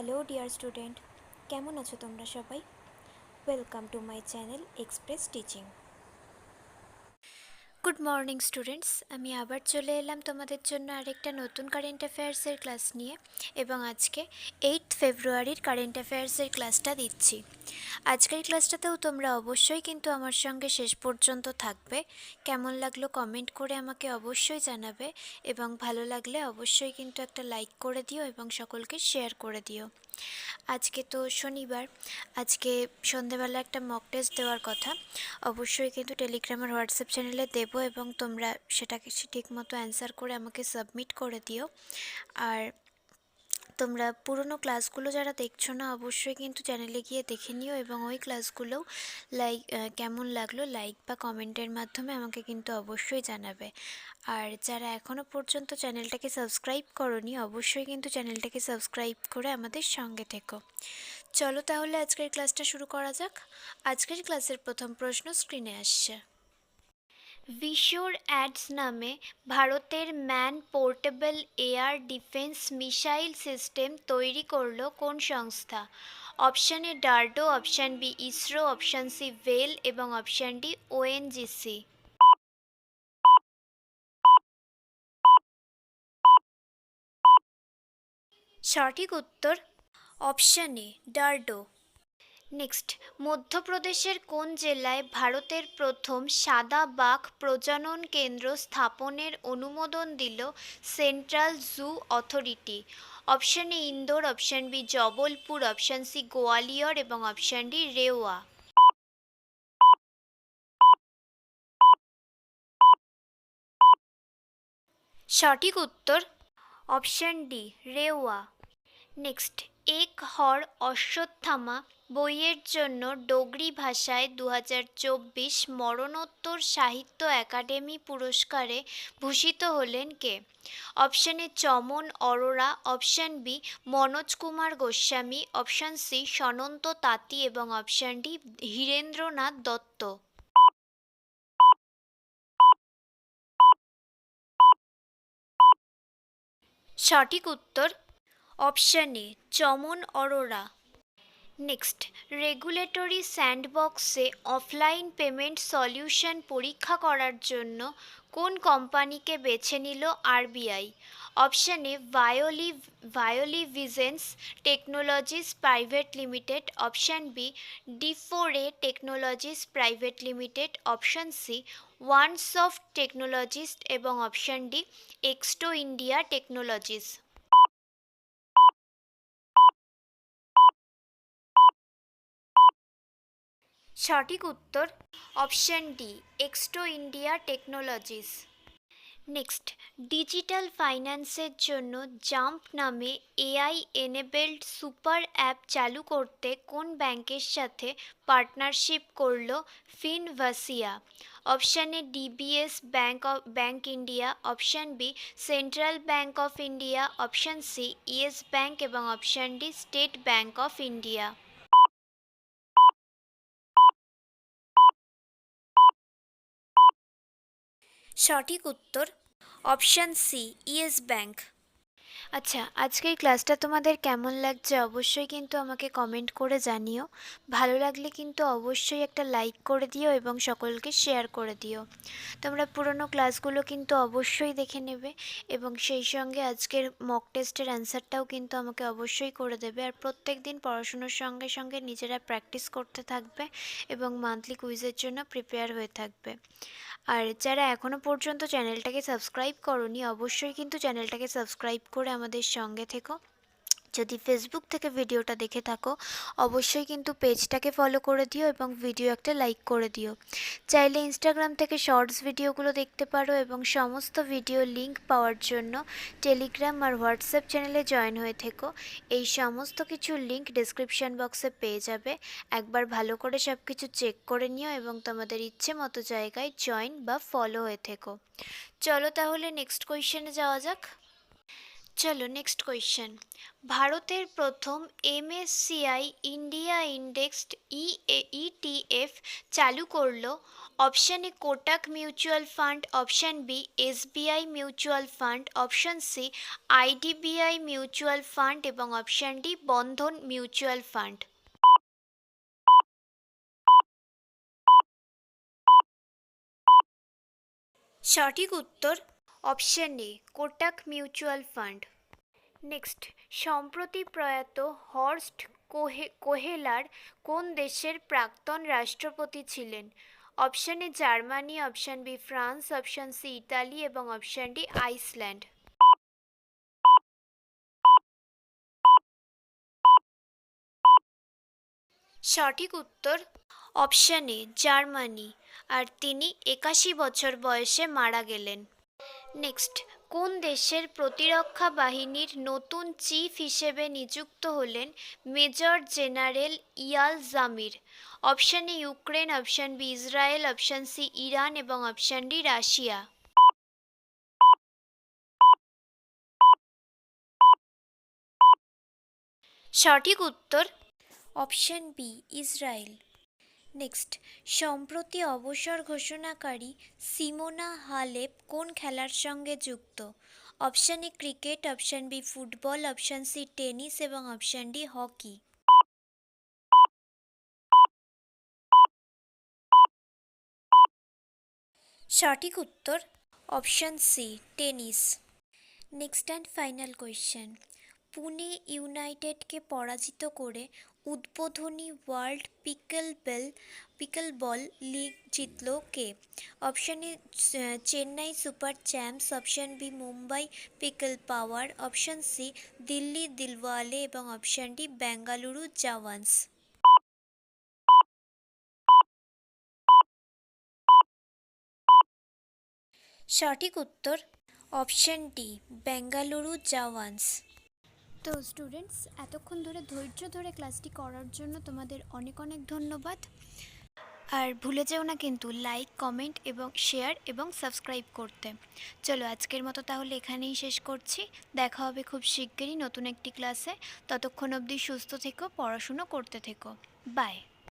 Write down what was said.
Hello dear student, কেমন আছো তোমরা সবাই? Welcome to my channel express teaching. Good morning students, আমি আবার চলে এলাম তোমাদের জন্য আরেকটা নতুন কারেন্ট অ্যাফেয়ার্সের ক্লাস নিয়ে, এবং আজকে 8 ফেব্রুয়ারির কারেন্ট অ্যাফেয়ার্সের ক্লাসটা দিচ্ছি। আজকের ক্লাসটাতেও তোমরা অবশ্যই কিন্তু আমার সঙ্গে শেষ পর্যন্ত থাকবে। কেমন লাগলো কমেন্ট করে আমাকে অবশ্যই জানাবে, এবং ভালো লাগলে অবশ্যই কিন্তু একটা লাইক করে দিও এবং সকলকে শেয়ার করে দিও। আজকে তো শনিবার, আজকে সন্ধেবেলা একটা মক টেস্ট দেওয়ার কথা। অবশ্যই কিন্তু টেলিগ্রাম আর হোয়াটসঅ্যাপ চ্যানেলে দেবো, এবং তোমরা সেটাকে ঠিকমতো অ্যান্সার করে আমাকে সাবমিট করে দিও। আর তোমরা পুরনো ক্লাসগুলো যারা দেখছো না, অবশ্যই কিন্তু চ্যানেলে গিয়ে দেখে নিও, এবং ওই ক্লাসগুলোও কেমন লাগলো লাইক বা কমেন্টের মাধ্যমে আমাকে কিন্তু অবশ্যই জানাবে। আর যারা এখনও পর্যন্ত চ্যানেলটাকে সাবস্ক্রাইব করোনি, অবশ্যই কিন্তু চ্যানেলটাকে সাবস্ক্রাইব করে আমাদের সঙ্গে থেকো। চলো তাহলে আজকের ক্লাসটা শুরু করা যাক। আজকের ক্লাসের প্রথম প্রশ্ন স্ক্রিনে আসছে। ভিশোর অ্যাডস নামে ভারতের man portable air defence missile system তৈরি করলো কোন সংস্থা? Option A DRDO, option B ISRO, option C ভেল এবং অপশান ডি ওএনজিসি। সঠিক উত্তর অপশান এ ডার্ডো। নেক্সট, মধ্যপ্রদেশের কোন জেলায় ভারতের প্রথম সাদা বাঘ প্রজনন কেন্দ্র স্থাপনের অনুমোদন দিল central zoo authority? Option A Indore, option B Jabalpur, option C Gwalior এবং অপশান ডি রেওয়া। সঠিক উত্তর অপশান ডি রেওয়া। নেক্সট, এক হর অশ্বত্থামা বইয়ের জন্য ডোগরি ভাষায় 2024 মরণোত্তর সাহিত্য একাডেমি পুরস্কারে ভূষিত হলেন কে? Option A Chaman Arora, option B Manoj Kumar Goswami, option C Sananta তাঁতি এবং অপশান ডি হীরেন্দ্রনাথ দত্ত। সঠিক উত্তর option A Chaman Arora. Next, regulatory স্যান্ডবক্সে অফলাইন পেমেন্ট সলিউশন পরীক্ষা করার জন্য কোন কোম্পানিকে বেছে নিল আরবিআই? অপশান এ ভায়োলিভিজেন্স technologies private limited, option B ডিফোরে technologies private limited, option C OneSoft technologies এবং অপশান ডি এক্সটো ইন্ডিয়া টেকনোলজিস। সঠিক উত্তর অপশান ডি এক্সটো ইন্ডিয়া টেকনোলজিস। নেক্সট, ডিজিটাল ফাইন্যান্সের জন্য জাম্প নামে এআই এনেবেলড সুপার অ্যাপ চালু করতে কোন ব্যাংকের সাথে পার্টনারশিপ করল Finvasia? Option A DBS Bank India, option B Central Bank of India, option C Yes Bank এবং option D State Bank of India. সঠিক উত্তর অপশান সি ইয়েস ব্যাংক। আচ্ছা, আজকের ক্লাসটা তোমাদের কেমন লাগছে অবশ্যই কিন্তু আমাকে কমেন্ট করে জানিও। ভালো লাগলে কিন্তু অবশ্যই একটা লাইক করে দিও এবং সকলকে শেয়ার করে দিও। তোমরা পুরনো ক্লাসগুলো কিন্তু অবশ্যই দেখে নেবে, এবং সেই সঙ্গে আজকের মক টেস্টের অ্যান্সারটাও কিন্তু আমাকে অবশ্যই করে দেবে। আর প্রত্যেক দিন পড়াশুনোর সঙ্গে সঙ্গে নিজেরা প্র্যাকটিস করতে থাকবে এবং মান্থলি কুইজের জন্য প্রিপেয়ার হয়ে থাকবে। আর যারা এখনও পর্যন্ত চ্যানেলটাকে সাবস্ক্রাইব করোনি, অবশ্যই কিন্তু চ্যানেলটাকে সাবস্ক্রাইব করে আমাদের সঙ্গে থেকো। যদি ফেসবুক থেকে ভিডিওটা দেখে থাকো, অবশ্যই কিন্তু পেজটাকে ফলো করে দিও এবং ভিডিও একটা লাইক করে দিও। চাইলে ইনস্টাগ্রাম থেকে শর্টস ভিডিওগুলো দেখতে পারো, এবং সমস্ত ভিডিও লিঙ্ক পাওয়ার জন্য টেলিগ্রাম আর হোয়াটসঅ্যাপ চ্যানেলে জয়েন হয়ে থেকো। এই সমস্ত কিছু লিঙ্ক ডেসক্রিপশন বক্সে পেয়ে যাবে। একবার ভালো করে সব কিছু চেক করে নিও এবং তোমাদের ইচ্ছে মতো জায়গায় জয়েন বা ফলো হয়ে থেকো। চলো তাহলে নেক্সট কোয়েশ্চেনে যাওয়া যাক। চলো নেক্সট কোয়েশ্চেন। ভারতের প্রথম এমএসসিআই ইন্ডিয়া ইন্ডেক্সড ইটিএফ চালু করলো। Option A Kotak mutual fund, option B SBI mutual fund, option C IDBI mutual fund এবং option D Bandhan mutual fund. সঠিক উত্তর option A Kotak mutual fund. Next, সম্প্রতি প্রয়াত হর্স্ট কোহেলার কোন দেশের প্রাক্তন রাষ্ট্রপতি ছিলেন? Option A Germany, option B France, option C Italy এবং অপশন ডি আইসল্যান্ড। সঠিক উত্তর অপশন এ জার্মানি, আর তিনি 81 বছর বয়সে মারা গেলেন। নেক্সট, কোন দেশের প্রতিরক্ষা বাহিনীর নতুন চিফ হিসেবে নিযুক্ত হলেন major general Eyal Zamir? Option A Ukraine, option B Israel, option C Iran এবং অপশন ডি রাশিয়া। সঠিক উত্তর অপশন বি ইসরায়েল। নেক্সট, সম্প্রতি অবসর ঘোষণাকারী সিমোনা হালেপ কোন খেলার সঙ্গে যুক্ত? Option A cricket, option B football, option C tennis এবং অপশন ডি হকি। সঠিক উত্তর option C tennis. Next and final question. Pune ইউনাইটেডকে পরাজিত করে উদ্বোধনী ওয়ার্ল্ড পিকলবল লিগ জিতল কে? Option A Chennai super champs, option B Mumbai pickle power, option C Delhi Dilwale এবং অপশন ডি বেঙ্গালুরু জাওয়ান্স। সঠিক উত্তর অপশন ডি বেঙ্গালুরু জাওয়ান্স। তো স্টুডেন্টস, এতক্ষণ ধরে ধৈর্য ধরে ক্লাসটি করার জন্য তোমাদের অনেক অনেক ধন্যবাদ। আর ভুলে যেও না কিন্তু লাইক, কমেন্ট এবং শেয়ার এবং সাবস্ক্রাইব করতে। চলো আজকের মতো তাহলে এখানেই শেষ করছি। দেখা হবে খুব শিগগিরই নতুন একটি ক্লাসে। ততক্ষণ অবধি সুস্থ থেকো, পড়াশুনো করতে থেকো। বাই।